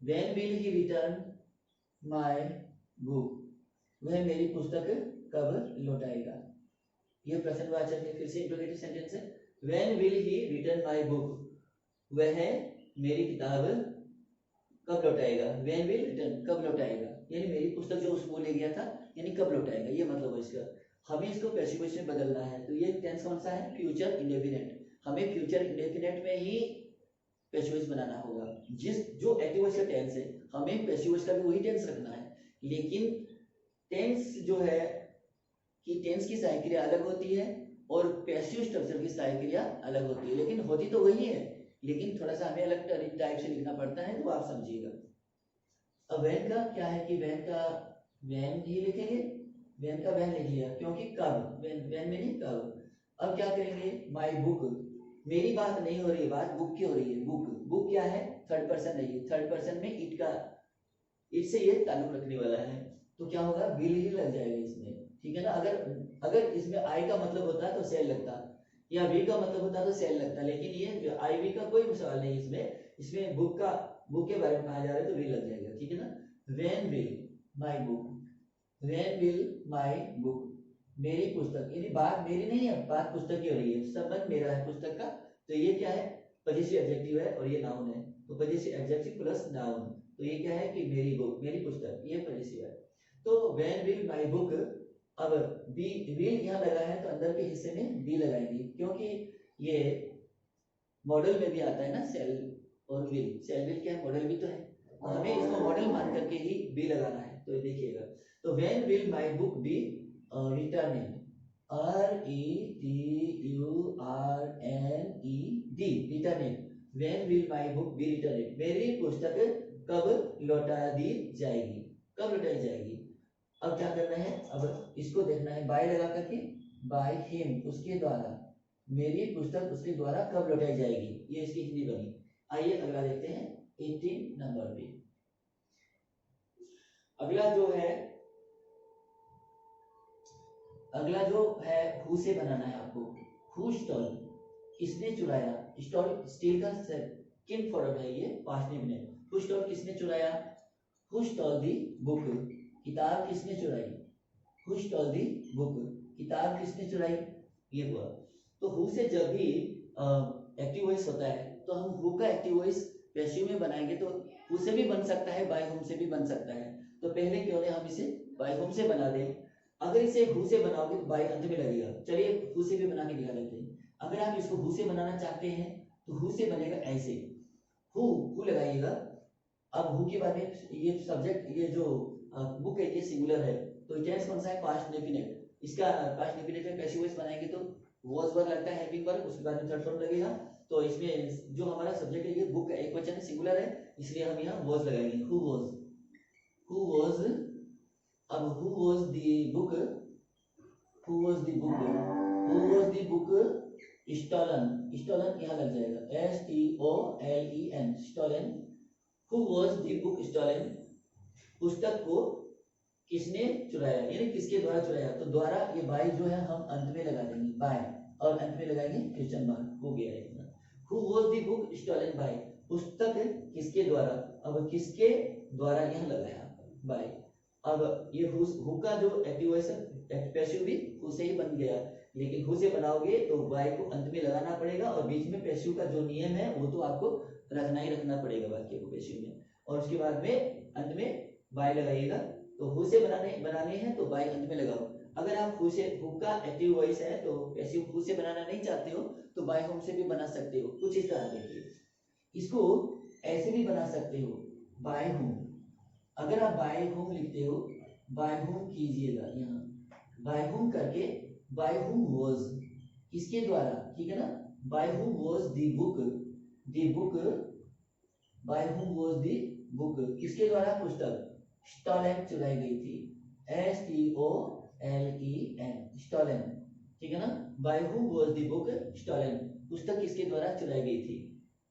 when will he return my book, वह मेरी पुस्तक कब लौटाएगा। ये प्रश्नवाचक है, फिर से इंट्रोगेटिव सेंटेंस है। when will he return my book, वह मेरी किताब कब लौटाएगा, when will return, कब लौटाएगा, यानी मेरी पुस्तक जो उसको ले गया था, यानी कब लौटाएगा, ये मतलब है इसका। हमें इसको पैसिव वॉइस में बदलना है, तो ये टेंस कौन सा है, फ्यूचर इंडेफिनिट, हमें फ्यूचर इंडेफिनिट में ही पैसिव वॉइस बनाना होगा। जिस जो एक्टिव वॉइस का टेंस है हमें पैसिव वॉइस का भी वही टेंस रखना है, लेकिन टेंस जो है कि टेंस की सहायक क्रिया अलग होती है और पैसिव स्ट्रक्चर की सहायक क्रिया अलग होती है, लेकिन होती तो वही है, लेकिन थोड़ा सा हमें अलग टाइप से लिखना पड़ता है, तो आप समझिएगा। अब वैन का क्या है कि वैन का वैन ही लिखेंगे, वैन का वैन लिख लिया क्योंकि कब, वैन में नहीं कब। अब क्या करेंगे, माई बुक, मेरी बात नहीं हो रही है, बात बुक की हो रही है। बुक, बुक क्या है, थर्ड पर्सन नहीं है, थर्ड पर्सन में इट का, इट से ये ताल्लुक रखने वाला है, तो क्या होगा, विल ही लग जाएगा इसमें, ठीक है ना। अगर इसमें आई का मतलब होता तो सेल लगता, या वी का मतलब होता तो सेल लगता, लेकिन ये आई वी का कोई सवाल नहीं इसमें बुक का, बुक के बारे में कहा जा रहा है तो विल लग जाएगा, ठीक है ना। When will my book, when will my book, मेरी पुस्तक, यानी बात मेरी नहीं है, बात पुस्तक की हो रही है, संबंध मेरा है पुस्तक का, तो ये क्या है, पजेसिव एडजेक्टिव है और ये नाउन है, तो पजेसिव एडजेक्टिव प्लस नाउन, तो ये क्या है कि मेरी बुक, मेरी पुस्तक, ये पजेसिव है। तो व्हेन विल माय बुक, अब बी विल यहाँ लगा है तो अंदर के हिस्से में बी लगाएंगे, क्योंकि ये मॉडल में भी आता है ना, सेल और विल, सेल विल क्या है, मॉडल भी तो है, हमें इसको मॉडल मान करके ही बी लगाना है। तो देखिएगा, तो when will my book be returned, RETURNED, returned, when will my book be returned, मेरी पुस्तक कब लौटा दी जाएगी, कब लौटाई जाएगी। अब क्या करना है, अब इसको देखना है बाय लगा करके, बाय हिम, उसके द्वारा, मेरी पुस्तक उसके द्वारा कब लौटाई जाएगी, ये इसकी हिंदी बनी। आइए अगला देखते हैं 18 नंबर पे। अगला जो है हु से बनाना है आपको। हु स्टॉल, किसने चुराया, स्टॉल स्टील का किन फॉर्म है, ये पास्ट नेम है। हु स्टॉल, किसने चुराया, हु स्टॉल दी बुक, किताब किसने चुराई, हु स्टॉल दी बुक, किताब किसने चुराई, ये हुआ। तो हु से जब भी एक्टिव वॉइस होता है तो हम हु का एक्टिव वॉइस पैसिव में बनाएंगे, तो हु से भी बन सकता है, बाय हुम से भी बन सकता है। तो पहले क्यों नहीं हम इसे बाय हुम से बना दें। अगर इसे हु से बनाओगे तो बाय अंत में लगेगा। चलिए हु से भी बना के दिखा देते हैं। अगर आप इसको हु से बनाना चाहते हैं तो हु से बनेगा ऐसे, हु लगाइएगा। अब हु के बाद में ये सब्जेक्ट, ये जो बुक है ये सिंगुलर है, तो टेंस कौन सा है, पास्ट डेफिनेट। इसका पास्ट डेफिनेट में पैसिव वॉइस बनाएंगे तो वॉज वर्ब लगता है, हेल्पिंग वर्ब, उसके बाद में थर्ड फॉर्म लगेगा। तो इसमें जो हमारा सब्जेक्ट है ये बुक का एक वचन है, सिंगुलर है, इसलिए हम यहाँ वॉज लगाएंगे। हु वॉज, अब who was the book, who was the book, who was the book stolen, stolen यहाँ लग जाएगा, STOLEN, stolen. Who was the book stolen, पुस्तक को किसने चुराया, यानी किसके द्वारा चुराया। तो द्वारा ये बाय जो है हम अंत में लगा देंगे, बाय, और अंत में लगाएंगे क्वेश्चन मार्क, हो गया इतना। Who was the book stolen by, पुस्तक किसके द्वारा, अब किसके द्वारा यहाँ लगाया बाय। अब ये हु का जो एक्टिव वॉइस है पैसिव भी हु से ही बन गया, लेकिन हु से बनाओगे तो बाय को अंत में लगाना पड़ेगा, और बीच में पैसिव का जो नियम है वो तो आपको रखना ही रखना पड़ेगा वाक्य को पैसिव में, और उसके बाद में अंत में बाय लगाइएगा। तो हु से बनाने हैं तो बाय अंत में लगाओ। अगर आप हु का एक्टिव वॉइस है तो पैसिव हु से बनाना नहीं चाहते हो तो बाय हुम से भी बना सकते हो। कुछ इस तरह देखिए, इसको ऐसे भी बना सकते हो, बाय हुम। अगर आप बाय हुम लिखते हो, बाय हुम कीजिएगा यहाँ, बाय हुम करके बाय हुम वॉज, किसके द्वारा, ठीक है ना, by whom was the book, by whom was the book, किसके द्वारा, पुस्तक स्टॉलन चुराई गई थी, STOLEN, स्टॉलन, ठीक है ना। By whom was the book stolen, पुस्तक किसके द्वारा चुराई गई थी,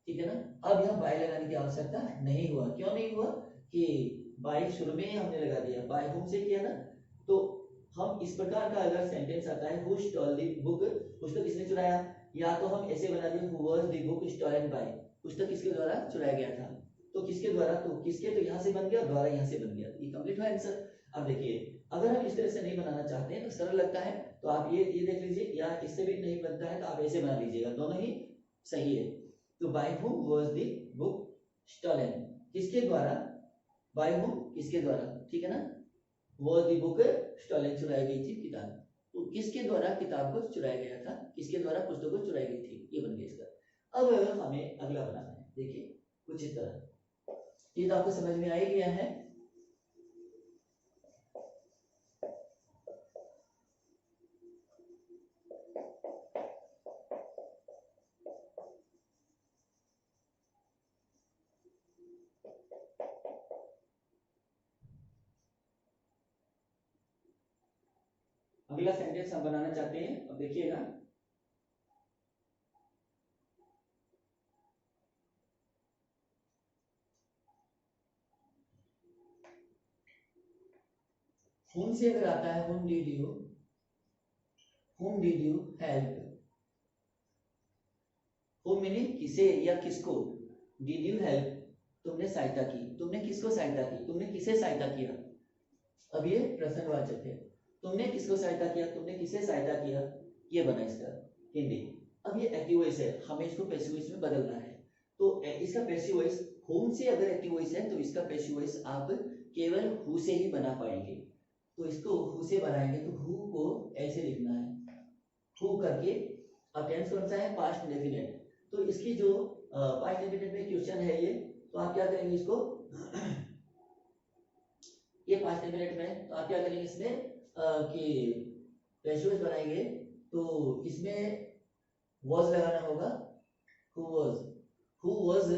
ठीक है ना। अब यहाँ बाय लगाने की आवश्यकता नहीं हुआ। क्यों नहीं हुआ कि बाय शुरू में ही हमने लगा दिया, बाय हुम से किया ना। तो हम इस प्रकार का अगर सेंटेंस आता है, हु स्टॉल द बुक, पुस्तक किसने चुराया, या तो हम ऐसे बना दें, who was the book stolen by, पुस्तक किसके द्वारा चुराया गया था। तो किसके द्वारा, तो किसके, तो यहाँ से बन गया, द्वारा यहाँ से बन गया, ये कंप्लीट हुआ आंसर। अब देखिए, अगर आप इस तरह से नहीं बनाना चाहते हैं तो सरल लगता है तो आप ये देख लीजिए, या इससे भी नहीं बनता है तो आप ऐसे बना लीजिएगा, दोनों ही सही है। तो by whom was the book stolen, किसके द्वारा, बाय हुम किसके द्वारा, ठीक है ना, वाज द बुक स्टॉलन चुराई गई थी किताब, तो किसके द्वारा किताब को चुराया गया था, किसके द्वारा पुस्तक को चुराई गई थी, ये बन गया इसका। अब हमें अगला बनाना है, देखिए कुछ इस तरह, ये तो आपको समझ में आ ही गया है। अगला सेंटेंस हम बनाना चाहते हैं, अब देखिएगा, whom से अगर आता है, whom did you help, whom meaning किसे या किसको, did you help तुमने सहायता की, तुमने किसको सहायता की, तुमने किसे सहायता किया। अब ये प्रश्नवाचक है, तुमने किसको सहायता किया, तुमने किसे सहायता किया, ये बना इसका हिंदी। अब ये एक्टिव वॉइस है, हमें इसको पैसिव वॉइस में बदलना है। तो इसका पैसिव वॉइस, होम से अगर एक्टिव वॉइस है तो इसका पैसिव वॉइस आप केवल हु से ही बना पाएंगे। तो इसको हु से बनाएंगे तो हु को ऐसे लिखना है, हु करके, अब टेंस कौन सा है, पास्ट डेफिनेट। तो इसकी जो पास्ट डेफिनेट में क्वेश्चन है ये, तो आप क्या करेंगे, इसको ये 5 मिनट में। तो आप क्या करेंगे इसमें कि पैसिव वॉइस बनाएंगे तो इसमें was लगाना होगा। who was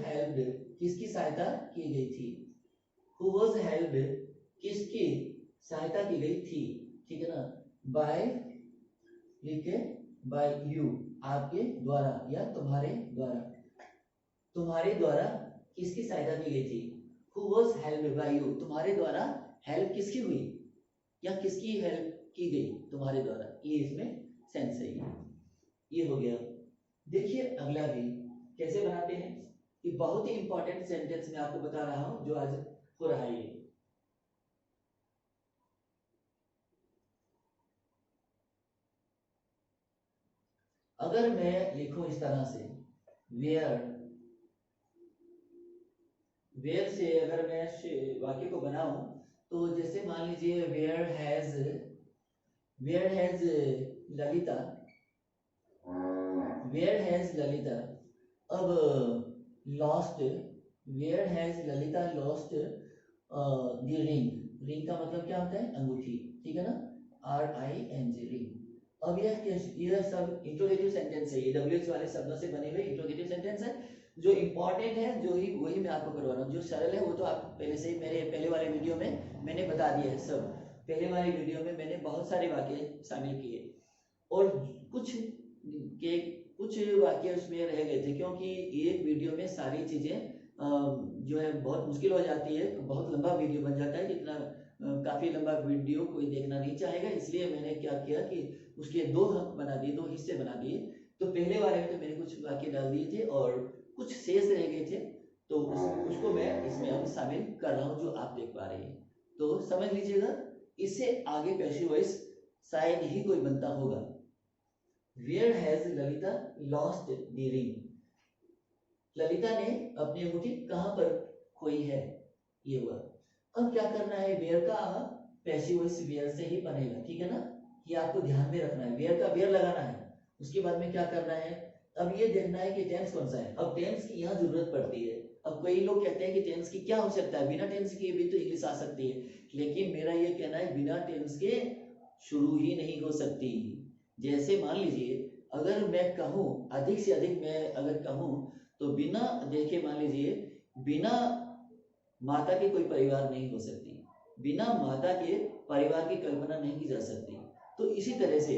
helped किसकी सहायता की गई थी। who was helped किसकी सहायता की गई थी, ठीक है ना। by लिखे by you आपके द्वारा या तुम्हारे द्वारा, तुम्हारे द्वारा किसकी सहायता की गई थी। who was helped by you तुम्हारे द्वारा हेल्प किसकी हुई या किसकी हेल्प की गई तुम्हारे द्वारा, ये इसमें सेंस है। ये हो गया। देखिए अगला भी कैसे बनाते हैं, ये बहुत ही इंपॉर्टेंट सेंटेंस मैं आपको बता रहा हूं जो आज हो रहा है। अगर मैं लिखूं इस तरह से वेयर से अगर मैं वाक्य को बनाऊं तो जैसे मान लीजिए where has Lalita, where has Lalita, अब lost, where has Lalita lost the ring का मतलब क्या होता है अंगूठी, ठीक है ना, RING रिंग। अब यह सब इंट्रोगेटिव सेंटेंस है, ये WH वाले शब्दों से बने हुए इंट्रोगेटिव सेंटेंस है। जो इंपॉर्टेंट है जो ही वही मैं आपको करवा रहा हूँ, जो सरल है वो तो आप पहले से ही मेरे पहले वाले वीडियो में मैंने बता दिया है सब। पहले वाले वीडियो में मैंने बहुत सारे वाक्य शामिल किए और कुछ वाक्य उसमें रह गए थे क्योंकि एक वीडियो में सारी चीजें जो है बहुत मुश्किल हो जाती है, बहुत लंबा वीडियो बन जाता है, जितना काफी लंबा वीडियो कोई देखना नहीं चाहेगा, इसलिए मैंने क्या किया कि उसके 2 अंक बना दिए, 2 हिस्से बना दिए। तो पहले वाले में तो मैंने कुछ वाक्य डाल दिए थे और कुछ शेष रह गए थे, तो उसको मैं इसमें अब शामिल कर रहा हूँ जो आप देख पा रहे हैं। तो समझ लीजिएगा, इससे आगे पैसिव वॉइस शायद ही कोई बनता होगा। Where has Lalita lost the ring, ललिता ने अपनी अंगूठी कहां पर खोई है, ये हुआ। अब क्या करना है, वेयर का पैसिव वॉइस वेयर से ही बनेगा, ठीक है ना, ये आपको ध्यान में रखना है। वेयर का वेयर लगाना है, उसके बाद में क्या करना है, अब ये देखना है कि टेंस कौन सा है। अब टेंस की यहाँ जरूरत पड़ती है। अब कई लोग कहते हैं कि टेंस की क्या आवश्यकता है, बिना टेंस के भी तो इंग्लिश आ सकती है, लेकिन मेरा ये कहना है बिना टेंस के शुरू ही नहीं हो सकती। जैसे मान लीजिए अगर मैं कहूँ, अधिक से अधिक मैं अगर कहूँ तो बिना देखे, मान लीजिए बिना माता के कोई परिवार नहीं हो सकती, बिना माता के परिवार की कल्पना नहीं की जा सकती। तो इसी तरह से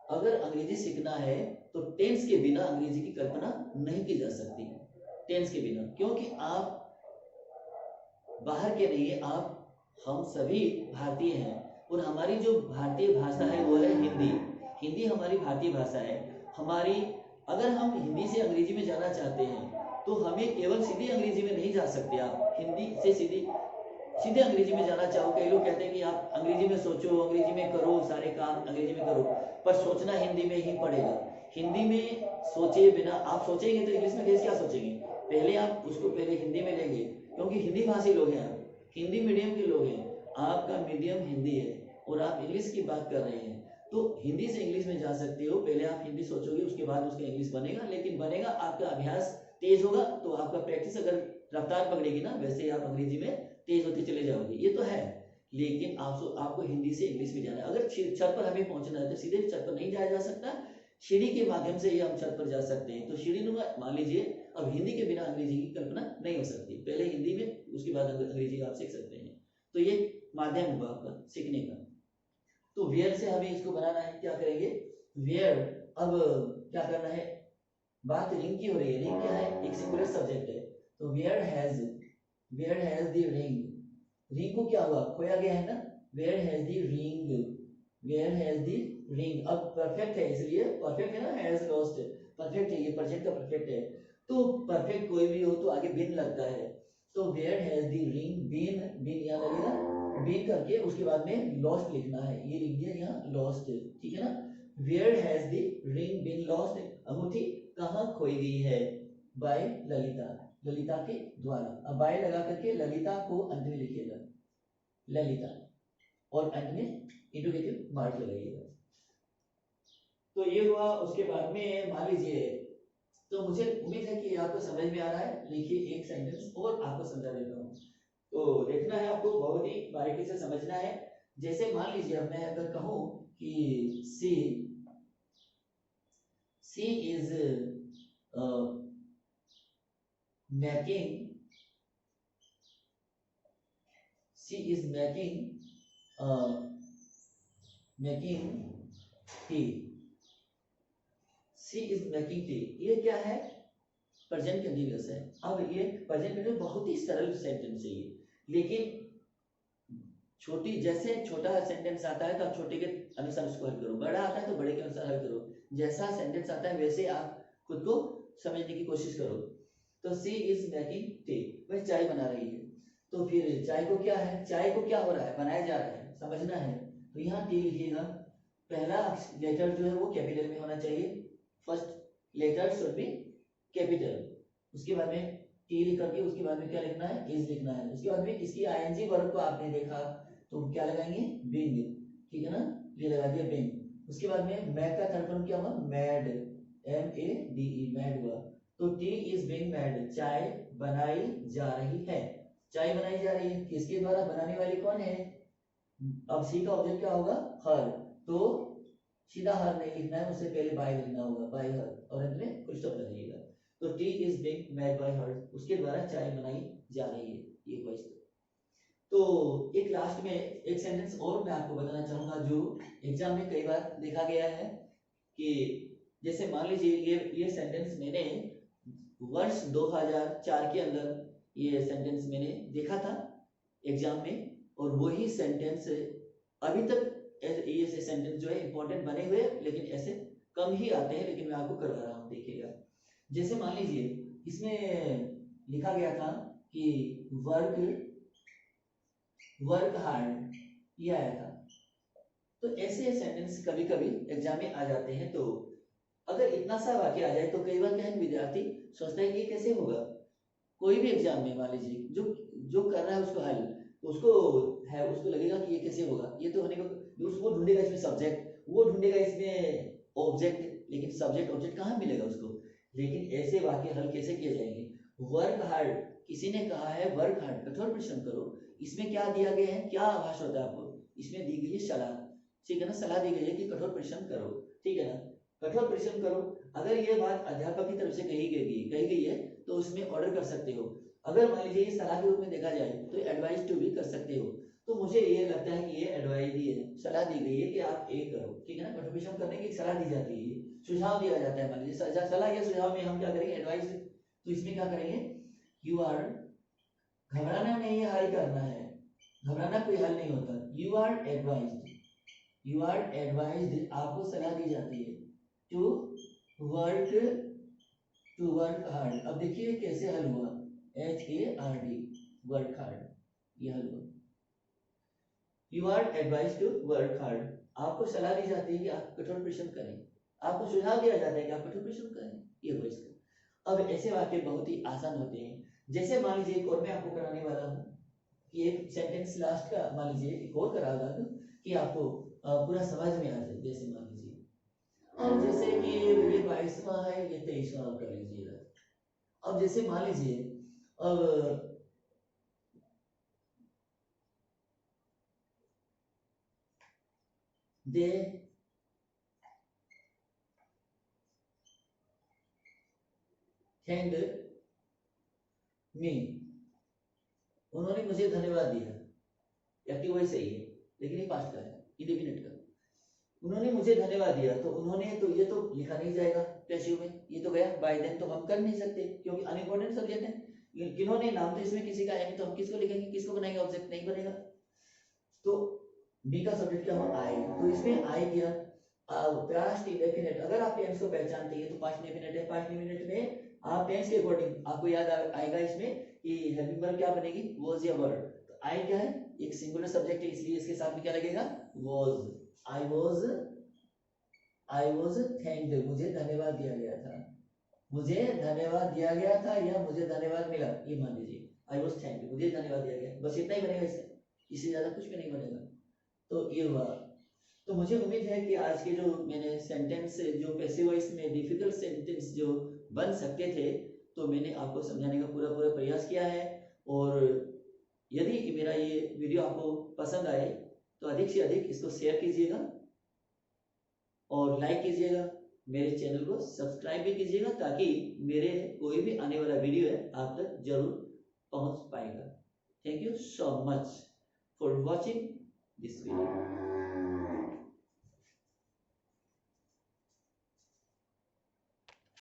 अगर अंग्रेजी सीखना है तो टेंस के बिना अंग्रेजी की कल्पना नहीं की जा सकती, टेंस के बिना, क्योंकि आप बाहर के नहीं, आप हम सभी भारतीय हैं और हमारी जो भारतीय भाषा है वो है हिंदी। हिंदी हमारी भारतीय भाषा है हमारी। अगर हम हिंदी से अंग्रेजी में जाना चाहते हैं तो हमें केवल सीधी अंग्रेजी में नहीं जा सकते। आप हिंदी से सीधे अंग्रेजी में जाना चाहो, कई लोग कहते हैं कि आप अंग्रेजी में सोचो, अंग्रेजी में करो, सारे काम अंग्रेजी में करो, पर सोचना हिंदी में ही पड़ेगा। हिंदी में सोचे बिना आप सोचेंगे तो इंग्लिश में कैसे क्या सोचेंगे, पहले आप उसको पहले हिंदी में लेंगे, क्योंकि हिंदी भाषी लोग हैं, आप हिंदी मीडियम के लोग हैं, आपका मीडियम हिंदी है और आप इंग्लिश की बात कर रहे हैं, तो हिंदी से इंग्लिश में जा सकते हो। पहले आप हिंदी सोचोगे, उसके बाद उसका इंग्लिश बनेगा, लेकिन बनेगा आपका अभ्यास तेज होगा तो आपका प्रैक्टिस अगर रफ्तार पकड़ेगी ना, वैसे ही आप अंग्रेजी में तेज होते चले जाओगे, ये तो है। लेकिन आपको हिंदी से इंग्लिश में जाना है। अगर छत पर हमें पहुंचना है तो सीधे छत पर नहीं जाया जा सकता, सीढ़ी के माध्यम से ही हम छत पर जा सकते हैं। तो सीढ़ी नुमा मान लीजिए, अब हिंदी के बिना अंग्रेजी की कल्पना नहीं हो सकती, पहले हिंदी में उसके बाद अंग्रेजी आप सीख सकते हैं। तो ये माध्यम होगा आपका सीखने का। तो वेयर से हमें इसको बनाना है, क्या करेंगे, वेयर, अब क्या करना है, बात रिंग की हो रही है, रिंग क्या है, एक सिंगुलर सब्जेक्ट है, तो where has the ring, ring को क्या हुआ, खोया गया है ना, वेयर हैज द रिंग, अब परफेक्ट है इसलिए परफेक्ट है ना, हैज लॉस्ट परफेक्ट है, ये प्रेजेंट का परफेक्ट है, तो परफेक्ट कोई भी हो तो आगे बिन लगता है, तो वेयर हैज द रिंग बिन यहाँ लगेगा, बिन करके उसके बाद में लॉस्ट लिखना है, ये लिख दिया यहाँ लॉस्ट, ठीक है ना। Where has the ring been lost, अंगूठी कहाँ खोई गई है, बाय ललिता के द्वारा। अब बाय लगा करके ललिता को अंत में लिखिएगा, ललिता, और अंत में इंट्रोगेटिव मार्क लगाइएगा। तो ये हुआ। उसके बाद में मान लीजिए तो मुझे उम्मीद है कि आपको समझ में आ रहा है। लिखिए एक सेंटेंस और आपको समझा देता हूँ। तो देखना है आपको, बहुत ही बारीकी से समझना है। जैसे मान लीजिए अब मैं अगर कहूँ कि सी इज मेकिंग टी। ये क्या है? प्रेजेंट कंटिन्यूअस है। अब ये प्रेजेंट कंटिन्यूअस बहुत ही सरल सेंटेंस है ये, लेकिन छोटी, जैसे छोटा सेंटेंस आता है तो आप छोटे के अनुसार उसको हल करो, बड़ा आता है तो बड़े के अनुसार हल करो। जैसा सेंटेंस आता है वैसे आप खुद को समझने की कोशिश करो। तो सी इज मेकिंग टी, वह चाय बना रही है। तो फिर चाय को क्या है, चाय को क्या हो रहा है, बनाया जा रहा है, समझना है। तो यहाँ टी लिखिएगा। पहला लेटर जो है वो कैपिटल में होना चाहिए, first letter should be capital. उसके बाद में टी लिख करके उसके बाद में क्या लिखना है, इज लिखना है। उसके बाद में इसकी आईएनजी वर्ब को आपने देखा तो क्या लगाएंगे, बीइंग, ठीक है ना, ये लगा दिया बीइंग। उसके बाद में मैड का थर्ड फॉर्म क्या हुआ, मैड, MADE, मैड हुआ। तो टी इज बीइंग मैड, चाय बनाई जा रही है। चाय बनाई जा रही है, किसके द्वारा, बनाने वाली कौन है। अब सी का ऑब्जेक्ट क्या होगा, हर। तो सीधा हर नहीं लिखना है, उससे पहले बाय लिखना होगा, बाय हर, और अंत में फुल स्टॉप लगाइएगा। तो T is being made by हर, उसके द्वारा चाय बनाई जा रही है, ये क्वेश्चन। तो एक लास्ट में एक सेंटेंस और मैं आपको बताना चाहूंगा जो एग्जाम में कई बार देखा गया है कि जैसे मान लीजिए ये सेंटेंस मैंने वर्ष 2004 के अंदर ये सेंटेंस मैंने देखा था एग्जाम में, और वही सेंटेंस अभी तक ये सेंटेंस जो है इंपॉर्टेंट बने हुए, लेकिन ऐसे कम ही आते हैं, लेकिन मैं आपको करवा रहा हूँ, देखिएगा। जैसे मान लीजिए इसमें लिखा गया था कि वर्क हार्ड, ये आया था। तो ऐसे सेंटेंस कभी कभी एग्जाम में आ जाते हैं। तो अगर इतना सा वाक्य आ जाए तो कई बार क्या है, विद्यार्थी सोचता है कि ये कैसे होगा। कोई भी एग्जाम में मान लीजिए जो जो कर रहा है उसको हल, उसको है, उसको लगेगा कि ये कैसे होगा, ये तो होने को, उसको ढूंढेगा इसमें सब्जेक्ट, वो ढूंढेगा इसमें ऑब्जेक्ट, लेकिन सब्जेक्ट ऑब्जेक्ट कहाँ मिलेगा उसको। लेकिन ऐसे वाक्य हल कैसे किए जाएंगे। वर्क हार्ड, किसी ने कहा है वर्क हार्ड, कठोर परिश्रम करो। इसमें क्या दिया गया है, क्या आभास होता है आपको, इसमें दी गई है सलाह, ठीक है ना, सलाह दी गई है कि कठोर परिश्रम करो, ठीक है ना, कठोर परिश्रम करो। अगर ये बात अध्यापक की तरफ से कही गई है तो उसमें ऑर्डर कर सकते हो। अगर मान लीजिए ये सलाह के रूप में देखा जाए तो एडवाइस टू भी कर सकते हो। तो मुझे ये लगता है कि ये एडवाइस दी है, सलाह दी गई है कि आप एक करो, ठीक है ना, कठोर परिश्रम करने की सलाह दी जाती है, सुझाव दिया जाता है। मान लीजिए सलाह या सुझाव में हम क्या करेंगे, एडवाइस, तो इसमें क्या करेंगे, यू आर, घबराना नहीं है, हल करना है, घबराना कोई हल नहीं होता। You are advised, you are advised, आपको सलाह दी जाती है टू वर्क हार्ड। अब देखिए कैसे हल हुआ, HARD, वर्क हार्ड, ये हल हुआ। You are advised to work hard, आपको सलाह दी जाती है कि आप कठोर परिश्रम करें, आपको सुझाव दिया जाता है कि आप कठोर परिश्रम करें, ये हुआ इसका। अब ऐसे वाक्य बहुत ही आसान होते हैं। जैसे मान लीजिए एक और मैं आपको कराने वाला हूँ कि एक सेंटेंस लास्ट का मान लीजिए एक और करा दूं कि आपको पूरा समझ में आ जाए। जैसे मान लीजिए अब जैसे कि ये 22वां है, ये 23वां कर लीजिएगा। अब जैसे मान लीजिए अब दे थैंक्ड मी, उन्होंने मुझे धन्यवाद दिया, एक्टिव वॉइस सही है लेकिन ये पास्ट का है, इंडेफिनिट का। उन्होंने मुझे धन्यवाद दिया, तो उन्होंने, तो ये तो लिखा नहीं जाएगा पैसिव में, ये तो गया बाय देन, तो हम कर नहीं सकते क्योंकि अनइम्पोर्टेंट सब्जेक्ट है। किन्होंने, नाम तो इसमें किसी का है नहीं, तो हम किसको लिखेंगे, किसको बनाएंगे, ऑब्जेक्ट नहीं बनेगा। तो बी का सब्जेक्ट क्या हुआ, आई, तो इसमें आई किया पास्ट इंडेफिनिट। अगर आप टेंस को पहचानते हैं तो पास्ट इंडेफिनिट है, पास्ट इंडेफिनिट में आप टेंस के अकॉर्डिंग आपको याद आएगा इसमें कि हेल्पिंग वर्ब क्या बनेगी, वाज या वर। तो आई क्या है, एक सिंगुलर सब्जेक्ट है, इसलिए इसके साथ में क्या लगेगा, वाज। आई वाज थैंक्ड, मुझे धन्यवाद दिया गया था, मुझे धन्यवाद दिया गया था या मुझे धन्यवाद मिला, ये मान लीजिए आई वाज थैंक्ड, मुझे धन्यवाद दिया गया, बस इतना ही बनेगा इससे, इससे ज्यादा कुछ भी नहीं बनेगा। तो ये हुआ। तो मुझे उम्मीद है कि आज के जो मैंने सेंटेंस जो पैसिव वॉइस में डिफिकल्ट सेंटेंस जो बन सकते थे, तो मैंने आपको समझाने का पूरा पूरा प्रयास किया है। और यदि मेरा ये वीडियो आपको पसंद आए तो अधिक से अधिक इसको शेयर कीजिएगा और लाइक कीजिएगा, मेरे चैनल को सब्सक्राइब भी कीजिएगा, ताकि मेरे कोई भी आने वाला वीडियो है आप तक जरूर पहुंच पाएगा। Thank you so much for watching this video.